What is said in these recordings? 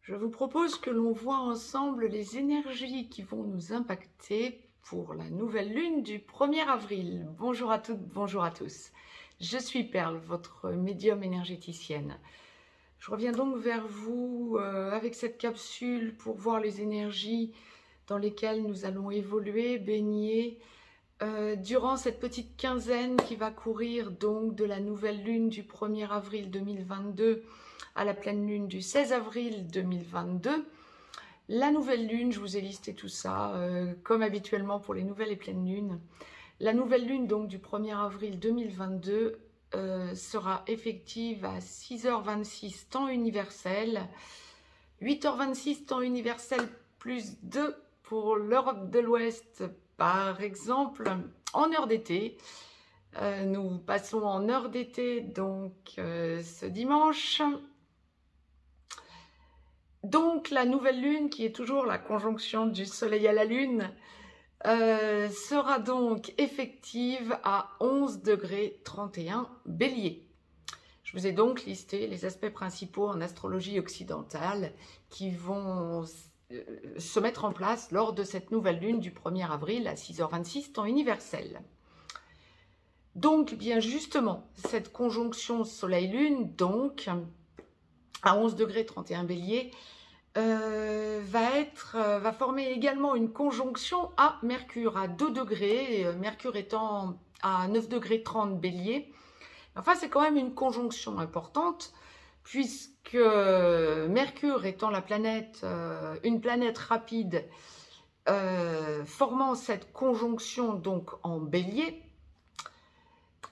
Je vous propose que l'on voit ensemble les énergies qui vont nous impacter pour la nouvelle lune du 1er avril. Bonjour à toutes, bonjour à tous. Je suis Perle, votre médium énergéticienne. Je reviens donc vers vous avec cette capsule pour voir les énergies dans lesquelles nous allons évoluer, baigner durant cette petite quinzaine qui va courir donc de la nouvelle lune du 1er avril 2022 à la pleine lune du 16 avril 2022. La nouvelle lune, je vous ai listé tout ça, comme habituellement pour les nouvelles et pleines lunes. La nouvelle lune donc du 1er avril 2022 sera effective à 6h26 temps universel, 8h26 temps universel plus 2 pour l'Europe de l'Ouest par exemple, en heure d'été. Nous passons en heure d'été donc ce dimanche. Donc la nouvelle lune, qui est toujours la conjonction du soleil à la lune, sera donc effective à 11°31 Bélier. Je vous ai donc listé les aspects principaux en astrologie occidentale qui vont se mettre en place lors de cette nouvelle lune du 1er avril à 6h26 temps universel. Donc bien justement, cette conjonction soleil-lune, donc à 11°31 Bélier, va former également une conjonction à Mercure à 2 degrés, Mercure étant à 9°30 Bélier. Enfin, c'est quand même une conjonction importante, puisque Mercure étant la planète, une planète rapide, formant cette conjonction donc en Bélier,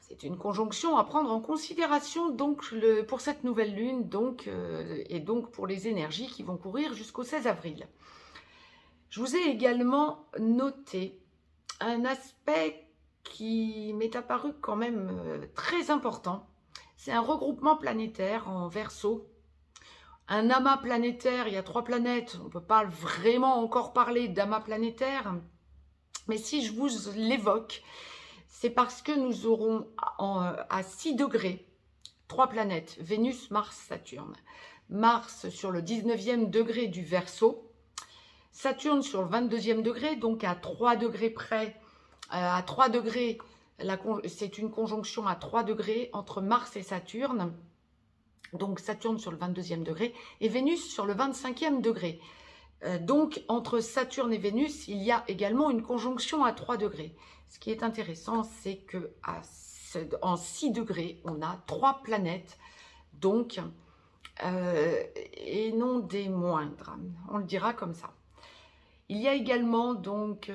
c'est une conjonction à prendre en considération donc pour cette nouvelle lune donc, et donc pour les énergies qui vont courir jusqu'au 16 avril. Je vous ai également noté un aspect qui m'est apparu quand même très important. C'est un regroupement planétaire en Verseau. Un amas planétaire, il y a 3 planètes, on ne peut pas vraiment encore parler d'amas planétaire, mais si je vous l'évoque, c'est parce que nous aurons à 6 degrés 3 planètes, Vénus, Mars, Saturne. Mars sur le 19e degré du Verseau, Saturne sur le 22e degré, donc à 3 degrés près, à 3 degrés, c'est une conjonction à 3 degrés entre Mars et Saturne, donc Saturne sur le 22e degré, et Vénus sur le 25e degré. Donc, entre Saturne et Vénus, il y a également une conjonction à 3 degrés. Ce qui est intéressant, c'est qu'en 6 degrés, on a 3 planètes, donc, et non des moindres. On le dira comme ça. Il y a également, donc,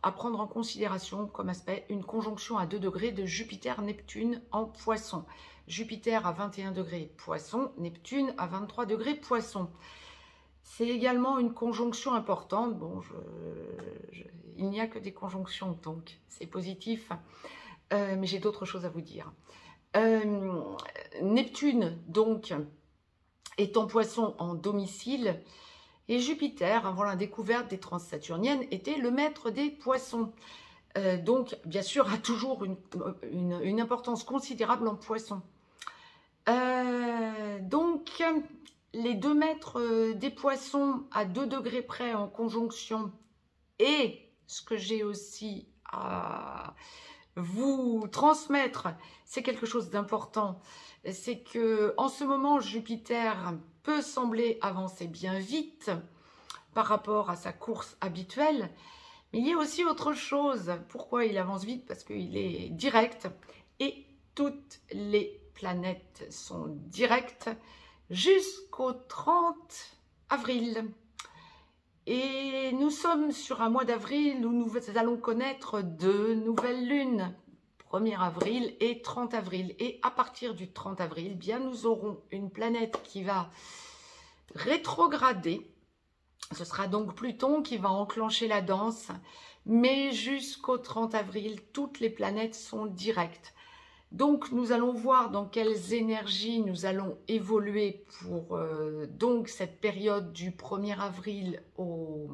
à prendre en considération comme aspect, une conjonction à 2 degrés de Jupiter-Neptune en Poisson. Jupiter à 21 degrés Poisson, Neptune à 23 degrés Poisson. C'est également une conjonction importante. Bon, il n'y a que des conjonctions, donc c'est positif. Mais j'ai d'autres choses à vous dire. Neptune, donc, est en Poisson en domicile. Et Jupiter, avant la découverte des transsaturniennes, était le maître des Poissons. Donc, bien sûr, a toujours une importance considérable en Poisson. Donc, les 2 maîtres des Poissons à 2 degrés près en conjonction, et ce que j'ai aussi à vous transmettre, c'est quelque chose d'important, c'est que en ce moment Jupiter peut sembler avancer bien vite par rapport à sa course habituelle, mais il y a aussi autre chose. Pourquoi il avance vite? Parce qu'il est direct, et toutes les planètes sont directes jusqu'au 30 avril. Et nous sommes sur un mois d'avril où nous allons connaître 2 nouvelles lunes, 1er avril et 30 avril. Et à partir du 30 avril, bien, nous aurons une planète qui va rétrograder. Ce sera donc Pluton qui va enclencher la danse. Mais jusqu'au 30 avril, toutes les planètes sont directes. Donc, nous allons voir dans quelles énergies nous allons évoluer pour donc cette période du 1er avril au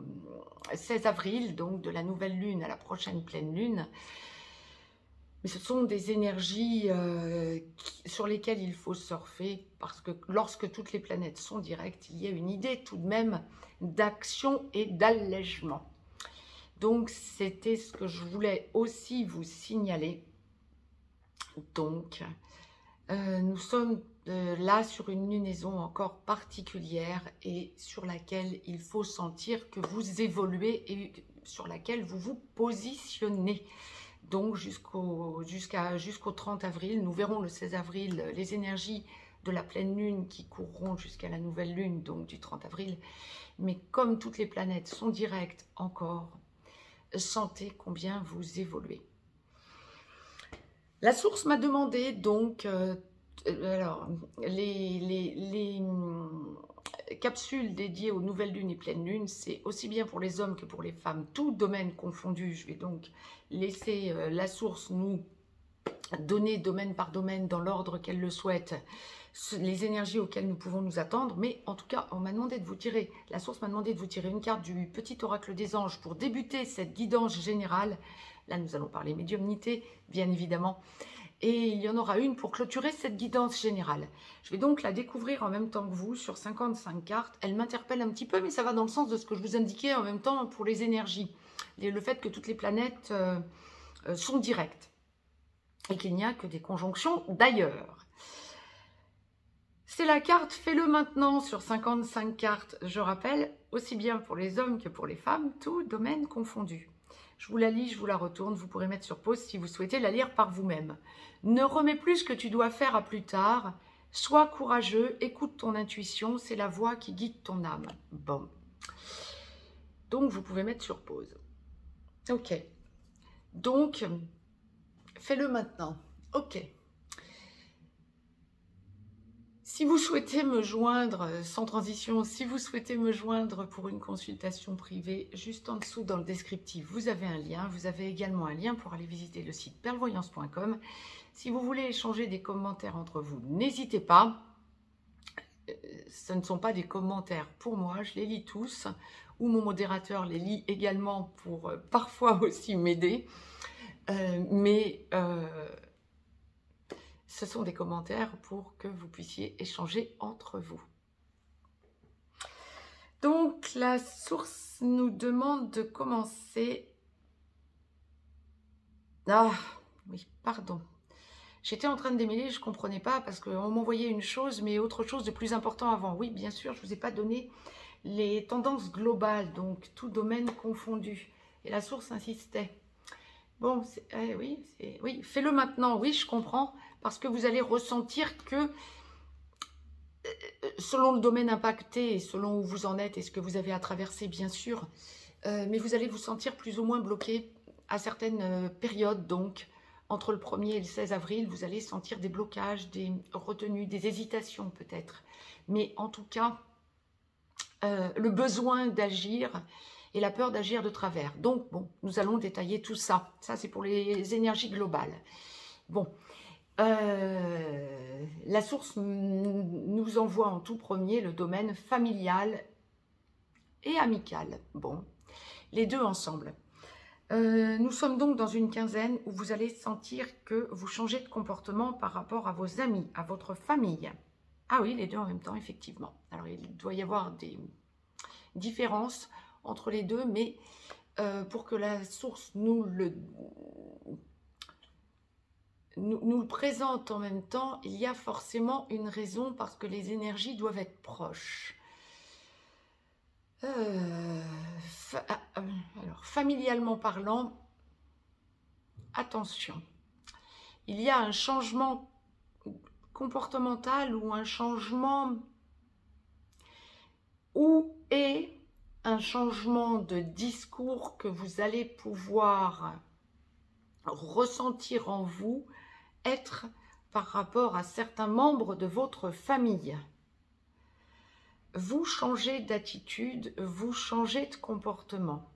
16 avril, donc de la nouvelle lune à la prochaine pleine lune. Mais ce sont des énergies sur lesquelles il faut surfer, parce que lorsque toutes les planètes sont directes, il y a une idée tout de même d'action et d'allègement. Donc, c'était ce que je voulais aussi vous signaler. Donc, nous sommes là sur une lunaison encore particulière et sur laquelle il faut sentir que vous évoluez et sur laquelle vous vous positionnez. Donc jusqu'au 30 avril, nous verrons le 16 avril les énergies de la pleine lune qui courront jusqu'à la nouvelle lune, donc du 30 avril. Mais comme toutes les planètes sont directes encore, sentez combien vous évoluez. La source m'a demandé donc, alors, les capsules dédiées aux nouvelles lunes et pleines lunes, c'est aussi bien pour les hommes que pour les femmes, tout domaine confondu. Je vais donc laisser la source nous donner domaine par domaine dans l'ordre qu'elle le souhaite, les énergies auxquelles nous pouvons nous attendre. Mais en tout cas, on m'a demandé de vous tirer, la source m'a demandé de vous tirer une carte du petit oracle des anges pour débuter cette guidance générale. Là, nous allons parler médiumnité, bien évidemment. Et il y en aura une pour clôturer cette guidance générale. Je vais donc la découvrir en même temps que vous sur 55 cartes. Elle m'interpelle un petit peu, mais ça va dans le sens de ce que je vous indiquais en même temps pour les énergies. Le fait que toutes les planètes sont directes et qu'il n'y a que des conjonctions d'ailleurs. C'est la carte « Fais-le maintenant » sur 55 cartes. Je rappelle, aussi bien pour les hommes que pour les femmes, tout domaine confondu. Je vous la lis, je vous la retourne. Vous pourrez mettre sur pause si vous souhaitez la lire par vous-même. Ne remets plus ce que tu dois faire à plus tard. Sois courageux, écoute ton intuition, c'est la voix qui guide ton âme. Bon. Donc, vous pouvez mettre sur pause. Ok. Donc, fais-le maintenant. Ok. Si vous souhaitez me joindre, sans transition, si vous souhaitez me joindre pour une consultation privée, juste en dessous dans le descriptif, vous avez un lien. Vous avez également un lien pour aller visiter le site perlevoyance.com. Si vous voulez échanger des commentaires entre vous, n'hésitez pas. Ce ne sont pas des commentaires pour moi, je les lis tous, ou mon modérateur les lit également pour parfois aussi m'aider. Ce sont des commentaires pour que vous puissiez échanger entre vous. Donc, la source nous demande de commencer. Ah, oui, pardon. J'étais en train de démêler, je ne comprenais pas parce qu'on m'envoyait une chose, mais autre chose de plus important avant. Oui, bien sûr, je ne vous ai pas donné les tendances globales, donc tout domaine confondu. Et la source insistait. Bon, oui, fais-le maintenant, oui, je comprends, parce que vous allez ressentir que, selon le domaine impacté, et selon où vous en êtes et ce que vous avez à traverser, bien sûr, mais vous allez vous sentir plus ou moins bloqué à certaines périodes, donc, entre le 1er et le 16 avril, vous allez sentir des blocages, des retenues, des hésitations peut-être, mais en tout cas, le besoin d'agir et la peur d'agir de travers. Donc, bon, nous allons détailler tout ça. Ça, c'est pour les énergies globales. Bon, la source nous envoie en tout premier le domaine familial et amical. Bon, les deux ensemble. Nous sommes donc dans une quinzaine où vous allez sentir que vous changez de comportement par rapport à vos amis, à votre famille. Ah oui, les deux en même temps, effectivement. Alors, il doit y avoir des différences entre les deux, mais pour que la source nous le présente en même temps, il y a forcément une raison parce que les énergies doivent être proches. Alors, familialement parlant, attention, il y a un changement comportemental ou un changement un changement de discours que vous allez pouvoir ressentir en vous être par rapport à certains membres de votre famille. Vous changez d'attitude, vous changez de comportement.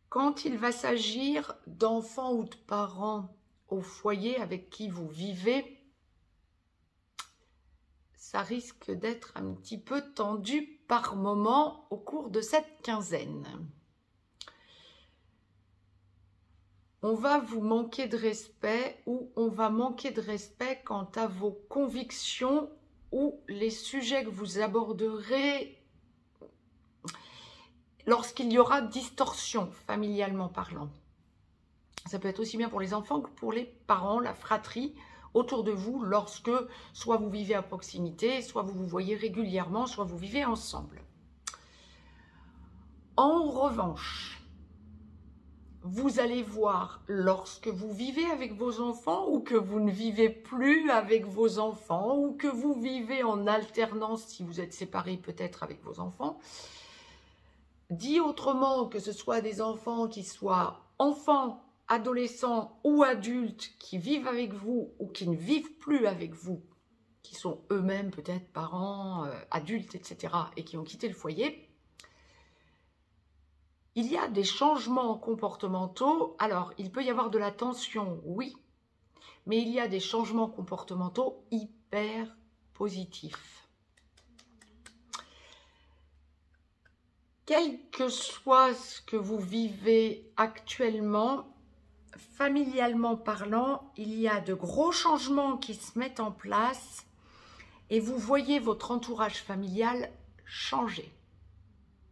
Quand il va s'agir d'enfants ou de parents au foyer avec qui vous vivez, ça risque d'être un petit peu tendu par moment au cours de cette quinzaine. on va vous manquer de respect ou on va manquer de respect quant à vos convictions ou les sujets que vous aborderez lorsqu'il y aura distorsion, familialement parlant. Ça peut être aussi bien pour les enfants que pour les parents, la fratrie autour de vous, lorsque soit vous vivez à proximité, soit vous vous voyez régulièrement, soit vous vivez ensemble. En revanche, vous allez voir, lorsque vous vivez avec vos enfants ou que vous ne vivez plus avec vos enfants ou que vous vivez en alternance, si vous êtes séparés peut-être avec vos enfants, dit autrement, que ce soit des enfants qui soient enfants, adolescents ou adultes qui vivent avec vous ou qui ne vivent plus avec vous, qui sont eux-mêmes peut-être parents, adultes, etc. et qui ont quitté le foyer, il y a des changements comportementaux. Alors, il peut y avoir de la tension, oui, mais il y a des changements comportementaux hyper positifs. Quel que soit ce que vous vivez actuellement, familialement parlant, il y a de gros changements qui se mettent en place et vous voyez votre entourage familial changer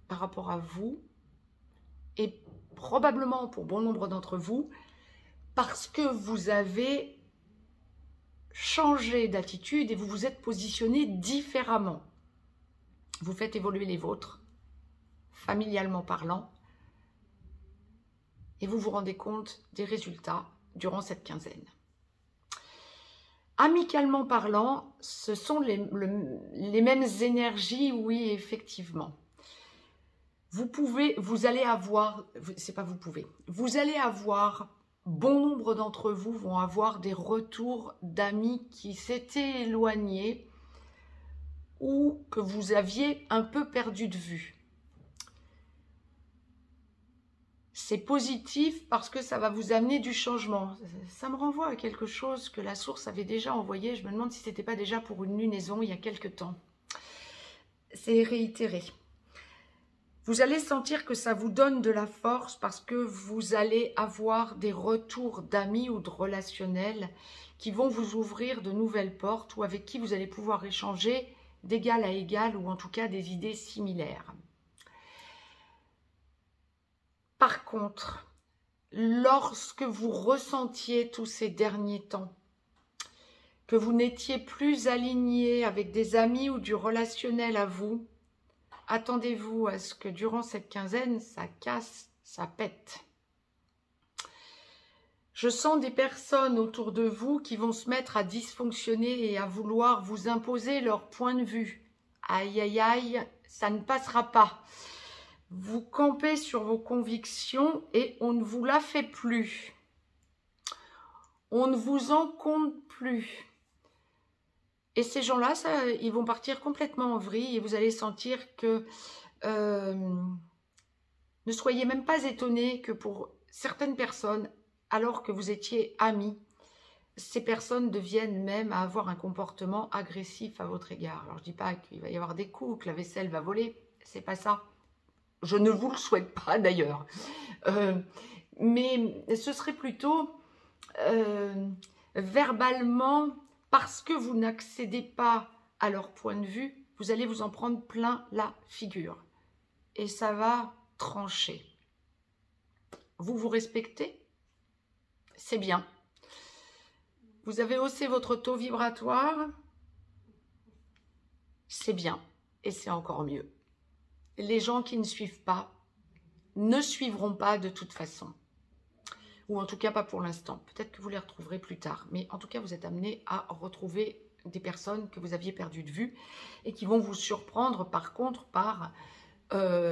par rapport à vous et probablement pour bon nombre d'entre vous parce que vous avez changé d'attitude et vous vous êtes positionné différemment. Vous faites évoluer les vôtres, familialement parlant, et vous vous rendez compte des résultats durant cette quinzaine. Amicalement parlant, ce sont les mêmes énergies, oui, effectivement. Vous allez avoir, bon nombre d'entre vous vont avoir des retours d'amis qui s'étaient éloignés ou que vous aviez un peu perdu de vue. C'est positif parce que ça va vous amener du changement. Ça me renvoie à quelque chose que la source avait déjà envoyé. Je me demande si ce n'était pas déjà pour une lunaison il y a quelque temps. C'est réitéré. Vous allez sentir que ça vous donne de la force parce que vous allez avoir des retours d'amis ou de relationnels qui vont vous ouvrir de nouvelles portes ou avec qui vous allez pouvoir échanger d'égal à égal ou en tout cas des idées similaires. Par contre, lorsque vous ressentiez tous ces derniers temps que vous n'étiez plus aligné avec des amis ou du relationnel à vous, attendez-vous à ce que durant cette quinzaine, ça casse, ça pète. Je sens des personnes autour de vous qui vont se mettre à dysfonctionner et à vouloir vous imposer leur point de vue. Aïe, aïe, aïe, ça ne passera pas. Vous campez sur vos convictions et on ne vous la fait plus. On ne vous en compte plus. Et ces gens-là, ils vont partir complètement en vrille et vous allez sentir que ne soyez même pas étonnés que pour certaines personnes, alors que vous étiez amis, ces personnes deviennent même à avoir un comportement agressif à votre égard. Alors je ne dis pas qu'il va y avoir des coups, que la vaisselle va voler, c'est pas ça. Je ne vous le souhaite pas d'ailleurs. Mais ce serait plutôt verbalement, parce que vous n'accédez pas à leur point de vue, vous allez vous en prendre plein la figure. Et ça va trancher. Vous vous respectez? C'est bien. Vous avez haussé votre taux vibratoire? C'est bien. Et c'est encore mieux. Les gens qui ne suivent pas ne suivront pas de toute façon. Ou en tout cas pas pour l'instant. Peut-être que vous les retrouverez plus tard. Mais en tout cas, vous êtes amené à retrouver des personnes que vous aviez perdues de vue et qui vont vous surprendre par contre par la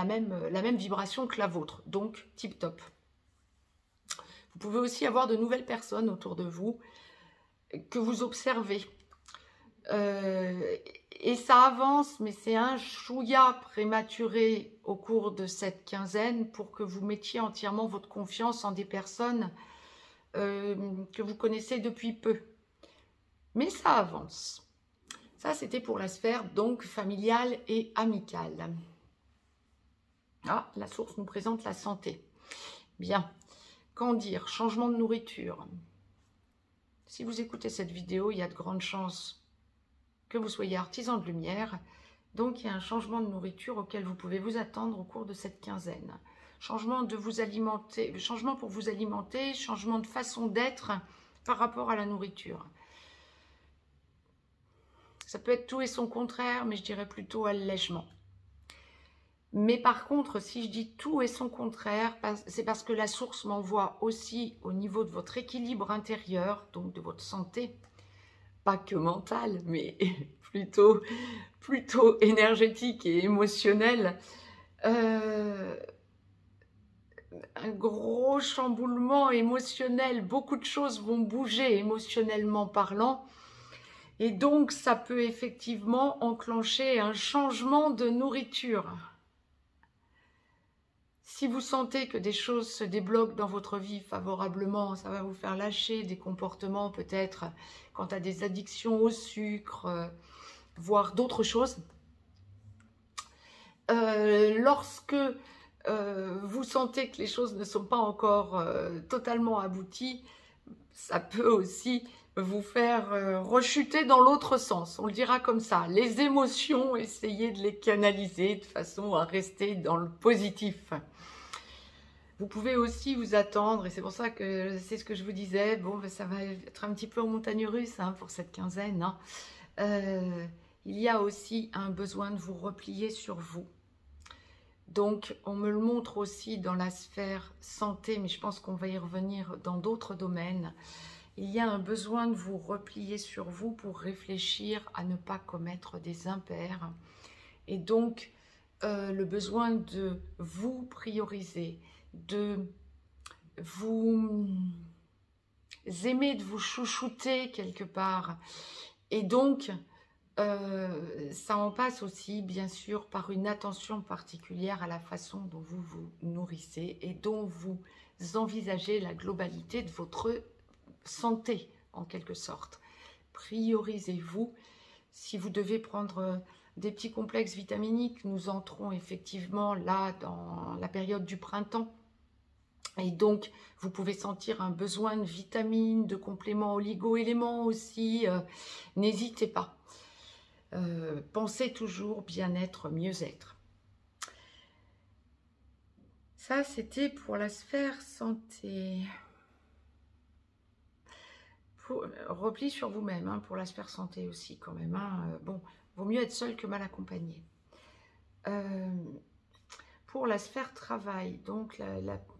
même vibration que la vôtre. Donc, tip top. Vous pouvez aussi avoir de nouvelles personnes autour de vous que vous observez. Et ça avance, mais c'est un chouïa prématuré au cours de cette quinzaine pour que vous mettiez entièrement votre confiance en des personnes que vous connaissez depuis peu. Mais ça avance. Ça, c'était pour la sphère donc familiale et amicale. Ah, la source nous présente la santé. Bien. Qu'en dire? Changement de nourriture. Si vous écoutez cette vidéo, il y a de grandes chances que vous soyez artisan de lumière. Donc, il y a un changement de nourriture auquel vous pouvez vous attendre au cours de cette quinzaine. Changement de vous alimenter, changement pour vous alimenter, changement de façon d'être par rapport à la nourriture. Ça peut être tout et son contraire, mais je dirais plutôt allègement. Mais par contre, si je dis tout et son contraire, c'est parce que la source m'envoie aussi au niveau de votre équilibre intérieur, donc de votre santé, pas que mentale, mais plutôt énergétique et émotionnelle, un gros chamboulement émotionnel, beaucoup de choses vont bouger émotionnellement parlant, et donc ça peut effectivement enclencher un changement de nourriture. Si vous sentez que des choses se débloquent dans votre vie favorablement, ça va vous faire lâcher des comportements peut-être quant à des addictions au sucre, voire d'autres choses. Lorsque vous sentez que les choses ne sont pas encore totalement abouties, ça peut aussi vous faire rechuter dans l'autre sens. On le dira comme ça. Les émotions, essayez de les canaliser de façon à rester dans le positif. Vous pouvez aussi vous attendre, et c'est pour ça que c'est ce que je vous disais, bon, ça va être un petit peu en montagne russe hein, pour cette quinzaine. Hein. Il y a aussi un besoin de vous replier sur vous. Donc, on me le montre aussi dans la sphère santé, mais je pense qu'on va y revenir dans d'autres domaines. Il y a un besoin de vous replier sur vous pour réfléchir à ne pas commettre des impairs. Et donc, le besoin de vous prioriser, de vous aimer, de vous chouchouter quelque part. Et donc, ça en passe aussi, bien sûr, par une attention particulière à la façon dont vous vous nourrissez et dont vous envisagez la globalité de votre santé, en quelque sorte. Priorisez-vous. Si vous devez prendre des petits complexes vitaminiques, nous entrons effectivement là dans la période du printemps. Et donc, vous pouvez sentir un besoin de vitamines, de compléments oligo-éléments aussi. N'hésitez pas. Pensez toujours bien-être, mieux-être. Ça, c'était pour la sphère santé. Repli sur vous-même, hein, pour la sphère santé aussi quand même. Hein. Bon, vaut mieux être seul que mal accompagné. Pour la sphère travail, donc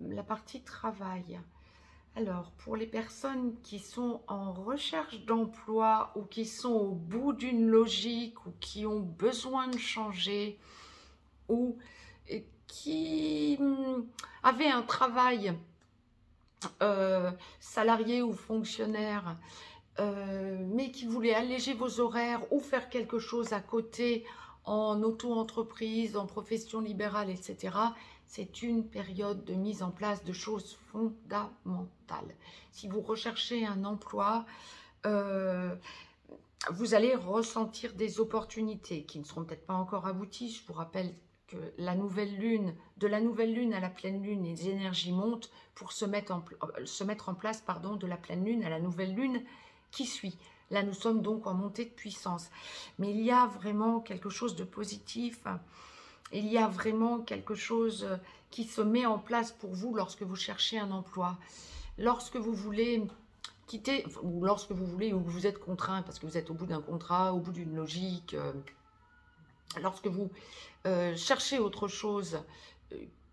la partie travail. Alors, pour les personnes qui sont en recherche d'emploi ou qui sont au bout d'une logique ou qui ont besoin de changer ou qui avaient un travail salarié ou fonctionnaire, mais qui voulaient alléger vos horaires ou faire quelque chose à côté en auto-entreprise, en profession libérale, etc. C'est une période de mise en place de choses fondamentales. Si vous recherchez un emploi, vous allez ressentir des opportunités qui ne seront peut-être pas encore abouties. Je vous rappelle que la nouvelle lune, de la nouvelle lune à la pleine lune, les énergies montent pour se mettre en place, pardon, de la pleine lune à la nouvelle lune qui suit. Là, nous sommes donc en montée de puissance. Mais il y a vraiment quelque chose de positif. Il y a vraiment quelque chose qui se met en place pour vous lorsque vous cherchez un emploi. Lorsque vous voulez quitter, ou lorsque vous voulez, ou que vous êtes contraint, parce que vous êtes au bout d'un contrat, au bout d'une logique. Lorsque vous cherchez autre chose,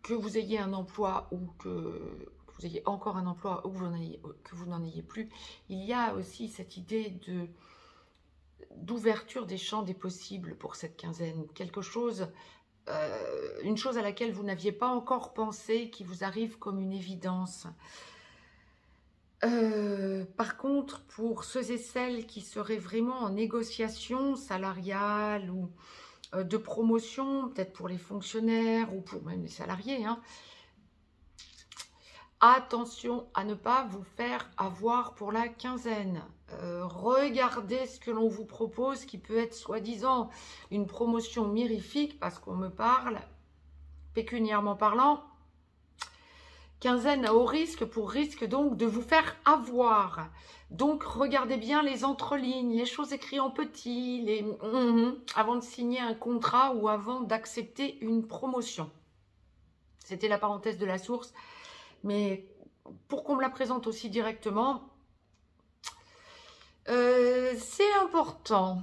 que vous ayez un emploi ou que vous ayez encore un emploi ou que vous n'en ayez plus, il y a aussi cette idée d'ouverture des champs des possibles pour cette quinzaine. Quelque chose, une chose à laquelle vous n'aviez pas encore pensé, qui vous arrive comme une évidence. Par contre, pour ceux et celles qui seraient vraiment en négociation salariale ou de promotion, peut-être pour les fonctionnaires ou pour même les salariés, hein, attention à ne pas vous faire avoir pour la quinzaine. Regardez ce que l'on vous propose, qui peut être soi-disant une promotion mirifique, parce qu'on me parle pécuniairement parlant. Quinzaine à haut risque pour risque donc de vous faire avoir. Donc regardez bien les entrelignes, les choses écrites en petit, avant de signer un contrat ou avant d'accepter une promotion. C'était la parenthèse de la source, mais pour qu'on me la présente aussi directement, c'est important.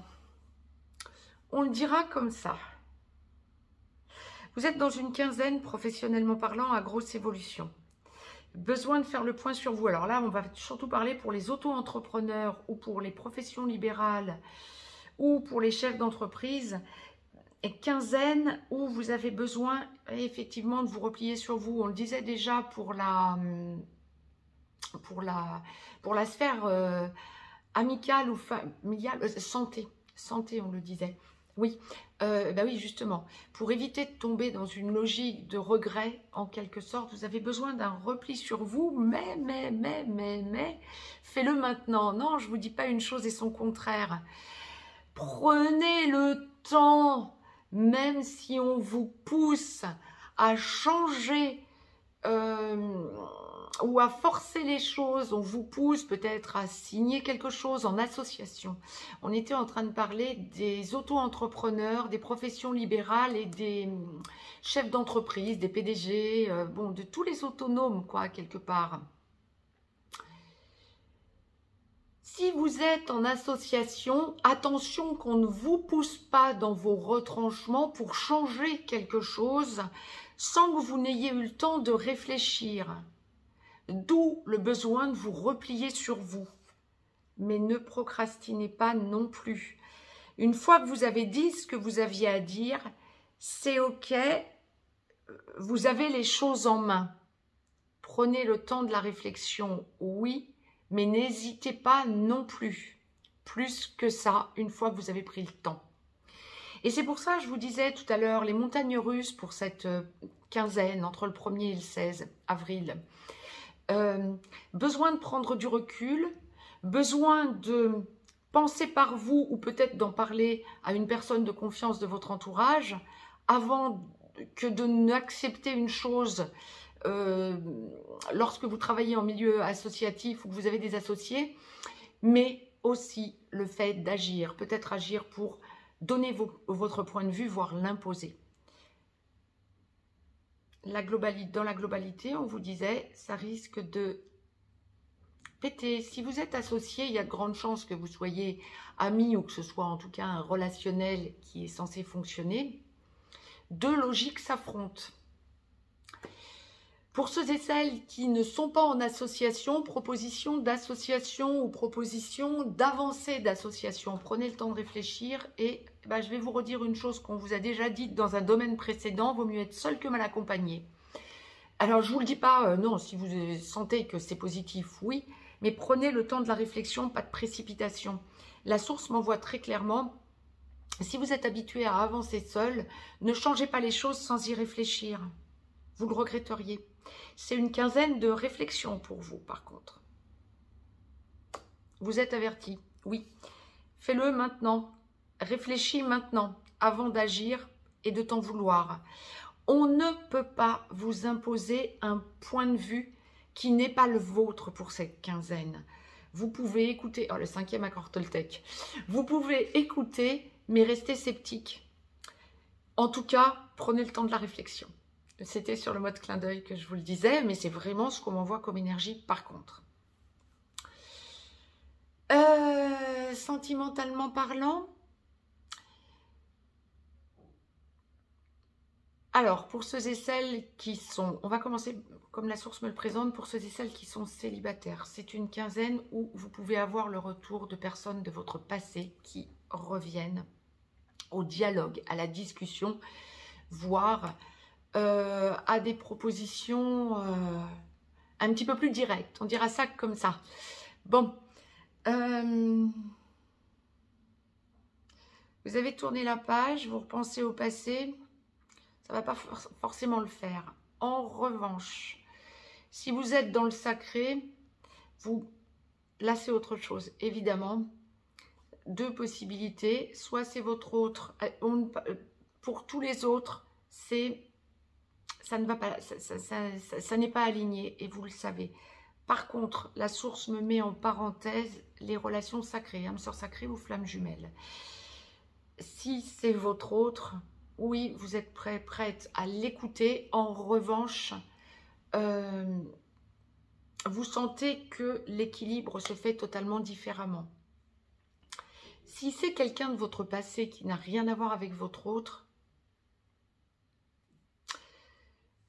On le dira comme ça. Vous êtes dans une quinzaine, professionnellement parlant, à grosse évolution. Besoin de faire le point sur vous. Alors là, on va surtout parler pour les auto-entrepreneurs ou pour les professions libérales ou pour les chefs d'entreprise. Et quinzaine où vous avez besoin effectivement de vous replier sur vous. On le disait déjà pour la sphère amicale ou familiale, santé, on le disait. Oui, oui, justement, pour éviter de tomber dans une logique de regret, en quelque sorte, vous avez besoin d'un repli sur vous, mais, fais-le maintenant. Non, je ne vous dis pas une chose et son contraire. Prenez le temps, même si on vous pousse à changer ou à forcer les choses, on vous pousse peut-être à signer quelque chose en association. On était en train de parler des auto-entrepreneurs, des professions libérales et des chefs d'entreprise, des PDG, bon, de tous les autonomes, quoi, quelque part. Si vous êtes en association, attention qu'on ne vous pousse pas dans vos retranchements pour changer quelque chose sans que vous n'ayez eu le temps de réfléchir. D'où le besoin de vous replier sur vous. Mais ne procrastinez pas non plus. Une fois que vous avez dit ce que vous aviez à dire, c'est OK, vous avez les choses en main. Prenez le temps de la réflexion, oui, mais n'hésitez pas non plus. Plus que ça, une fois que vous avez pris le temps. Et c'est pour ça, je vous disais tout à l'heure, les montagnes russes pour cette quinzaine, entre le 1er et le 16 avril. Besoin de prendre du recul, besoin de penser par vous ou peut-être d'en parler à une personne de confiance de votre entourage avant que de n'accepter une chose lorsque vous travaillez en milieu associatif ou que vous avez des associés, mais aussi le fait d'agir, peut-être agir pour donner votre point de vue, voire l'imposer. Dans la globalité, on vous disait, ça risque de péter. Si vous êtes associé, il y a de grandes chances que vous soyez amis ou que ce soit en tout cas un relationnel qui est censé fonctionner. Deux logiques s'affrontent. Pour ceux et celles qui ne sont pas en association, proposition d'association ou proposition d'avancée d'association, prenez le temps de réfléchir et je vais vous redire une chose qu'on vous a déjà dite dans un domaine précédent, vaut mieux être seul que mal accompagné. Alors je ne vous le dis pas, non, si vous sentez que c'est positif, oui, mais prenez le temps de la réflexion, pas de précipitation. La source m'envoie très clairement, si vous êtes habitué à avancer seul, ne changez pas les choses sans y réfléchir. Vous le regretteriez. C'est une quinzaine de réflexions pour vous, par contre. Vous êtes averti, oui. Fais-le maintenant. Réfléchis maintenant, avant d'agir et de t'en vouloir. On ne peut pas vous imposer un point de vue qui n'est pas le vôtre pour cette quinzaine. Vous pouvez écouter, le 5e accord Toltec, vous pouvez écouter, mais rester sceptique. En tout cas, prenez le temps de la réflexion. C'était sur le mode clin d'œil que je vous le disais, mais c'est vraiment ce qu'on m'envoie comme énergie par contre. Sentimentalement parlant, alors pour ceux et celles qui sont, on va commencer comme la source me le présente, pour ceux et celles qui sont célibataires, c'est une quinzaine où vous pouvez avoir le retour de personnes de votre passé qui reviennent au dialogue, à la discussion, voire à des propositions un petit peu plus directes. On dira ça comme ça. Bon. Vous avez tourné la page, vous repensez au passé, ça ne va pas forcément le faire. En revanche, si vous êtes dans le sacré, là c'est autre chose, évidemment. Deux possibilités, soit c'est votre autre, pour tous les autres, c'est ça ne va pas, ça n'est pas aligné et vous le savez. Par contre, la source me met en parenthèse les relations sacrées, âme sœur sacrée ou flamme jumelle. Si c'est votre autre, oui, vous êtes prête à l'écouter. En revanche, vous sentez que l'équilibre se fait totalement différemment. Si c'est quelqu'un de votre passé qui n'a rien à voir avec votre autre,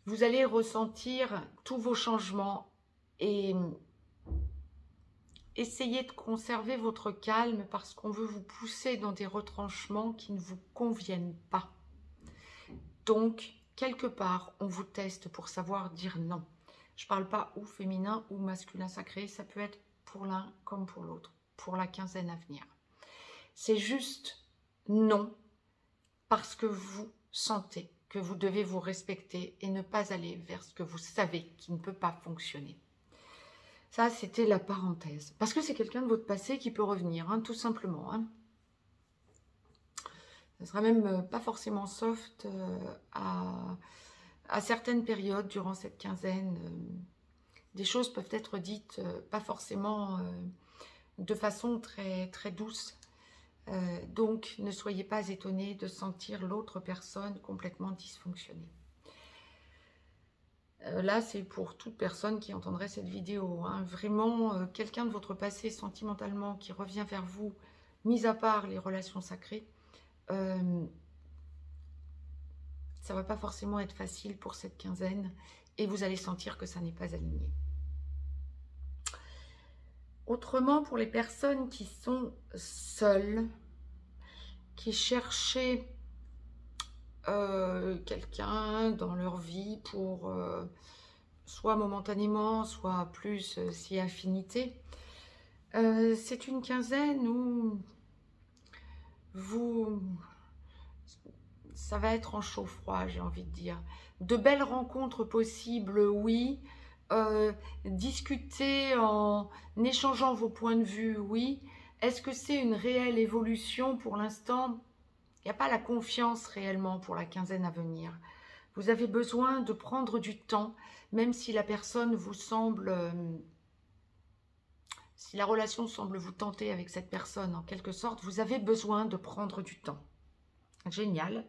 vous allez ressentir tous vos changements et essayez de conserver votre calme parce qu'on veut vous pousser dans des retranchements qui ne vous conviennent pas. Donc, quelque part, on vous teste pour savoir dire non. Je ne parle pas ou féminin ou masculin sacré, ça peut être pour l'un comme pour l'autre, pour la quinzaine à venir. C'est juste non parce que vous sentez que vous devez vous respecter et ne pas aller vers ce que vous savez qui ne peut pas fonctionner. Ça, c'était la parenthèse. Parce que c'est quelqu'un de votre passé qui peut revenir, hein, tout simplement. Hein. Ça sera même pas forcément soft à certaines périodes durant cette quinzaine. Des choses peuvent être dites pas forcément de façon très, très douce. Donc, ne soyez pas étonnés de sentir l'autre personne complètement dysfonctionner. Là, c'est pour toute personne qui entendrait cette vidéo. Hein. Vraiment, quelqu'un de votre passé sentimentalement qui revient vers vous, mis à part les relations sacrées, ça ne va pas forcément être facile pour cette quinzaine et vous allez sentir que ça n'est pas aligné. Autrement, pour les personnes qui sont seules, qui cherchaient quelqu'un dans leur vie pour soit momentanément, soit plus si affinité, c'est une quinzaine où ça va être en chaud-froid, j'ai envie de dire. De belles rencontres possibles, oui. Discuter en échangeant vos points de vue, oui. Est-ce que c'est une réelle évolution pour l'instant? Il n'y a pas la confiance réellement pour la quinzaine à venir. Vous avez besoin de prendre du temps, même si la personne vous semble... si la relation semble vous tenter avec cette personne, en quelque sorte, vous avez besoin de prendre du temps. Génial.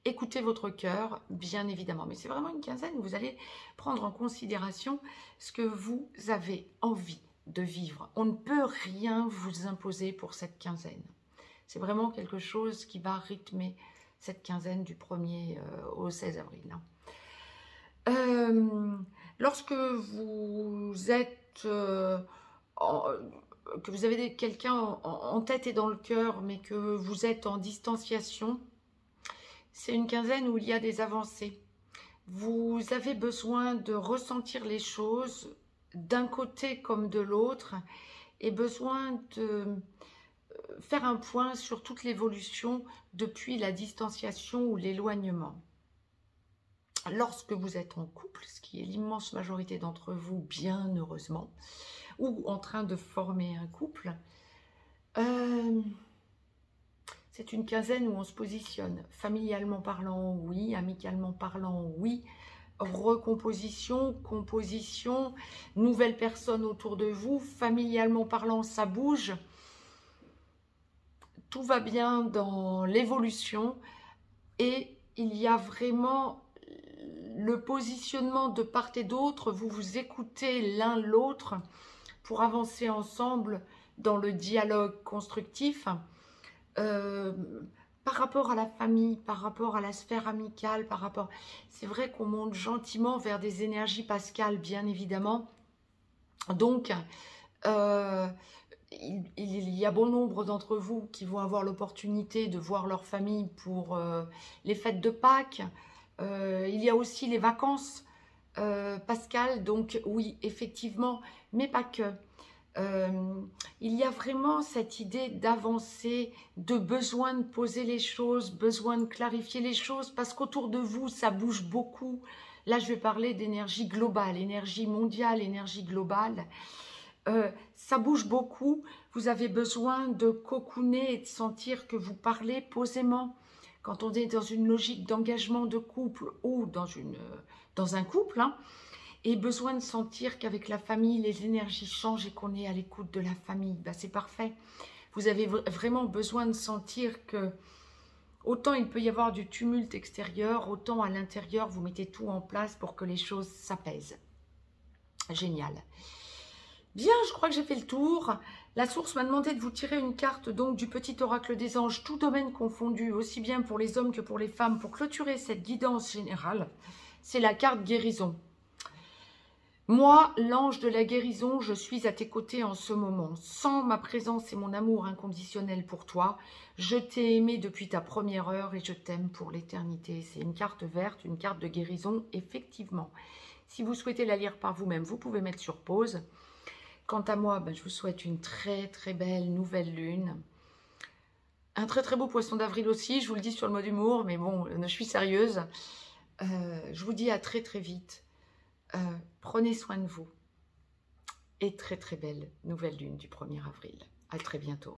Écoutez votre cœur, bien évidemment. Mais c'est vraiment une quinzaine où vous allez prendre en considération ce que vous avez envie de vivre. On ne peut rien vous imposer pour cette quinzaine. C'est vraiment quelque chose qui va rythmer cette quinzaine du 1er au 16 avril. Lorsque vous êtes... que vous avez quelqu'un en tête et dans le cœur, mais que vous êtes en distanciation, c'est une quinzaine où il y a des avancées. Vous avez besoin de ressentir les choses d'un côté comme de l'autre et besoin de faire un point sur toute l'évolution depuis la distanciation ou l'éloignement. Lorsque vous êtes en couple, ce qui est l'immense majorité d'entre vous, bien heureusement, ou en train de former un couple, c'est une quinzaine où on se positionne. Familialement parlant, oui. Amicalement parlant, oui. Recomposition, composition, nouvelles personnes autour de vous. Familialement parlant, ça bouge. Tout va bien dans l'évolution. Et il y a vraiment le positionnement de part et d'autre. Vous vous écoutez l'un l'autre pour avancer ensemble dans le dialogue constructif. Par rapport à la famille, par rapport à la sphère amicale, par rapport... C'est vrai qu'on monte gentiment vers des énergies pascales, bien évidemment. Donc, il y a bon nombre d'entre vous qui vont avoir l'opportunité de voir leur famille pour les fêtes de Pâques. Il y a aussi les vacances pascales, donc oui, effectivement, mais pas que. Il y a vraiment cette idée d'avancer, de besoin de poser les choses, besoin de clarifier les choses, parce qu'autour de vous, ça bouge beaucoup. Là, je vais parler d'énergie globale, énergie mondiale, énergie globale. Ça bouge beaucoup. Vous avez besoin de cocooner et de sentir que vous parlez posément. Quand on est dans une logique d'engagement de couple ou dans une dans un couple, hein, et besoin de sentir qu'avec la famille, les énergies changent et qu'on est à l'écoute de la famille, bah, c'est parfait. Vous avez vraiment besoin de sentir que autant il peut y avoir du tumulte extérieur, autant à l'intérieur, vous mettez tout en place pour que les choses s'apaisent. Génial. Bien, je crois que j'ai fait le tour. La source m'a demandé de vous tirer une carte donc du petit oracle des anges, tout domaine confondu, aussi bien pour les hommes que pour les femmes, pour clôturer cette guidance générale. C'est la carte guérison. Moi, l'ange de la guérison, je suis à tes côtés en ce moment. Sans ma présence et mon amour inconditionnel pour toi, je t'ai aimé depuis ta première heure et je t'aime pour l'éternité. C'est une carte verte, une carte de guérison, effectivement. Si vous souhaitez la lire par vous-même, vous pouvez mettre sur pause. Quant à moi, je vous souhaite une très très belle nouvelle lune. Un très très beau poisson d'avril aussi, je vous le dis sur le mode humour, mais bon, je suis sérieuse. Je vous dis à très très vite. Prenez soin de vous. Et très très belle nouvelle lune du 1er avril. À très bientôt.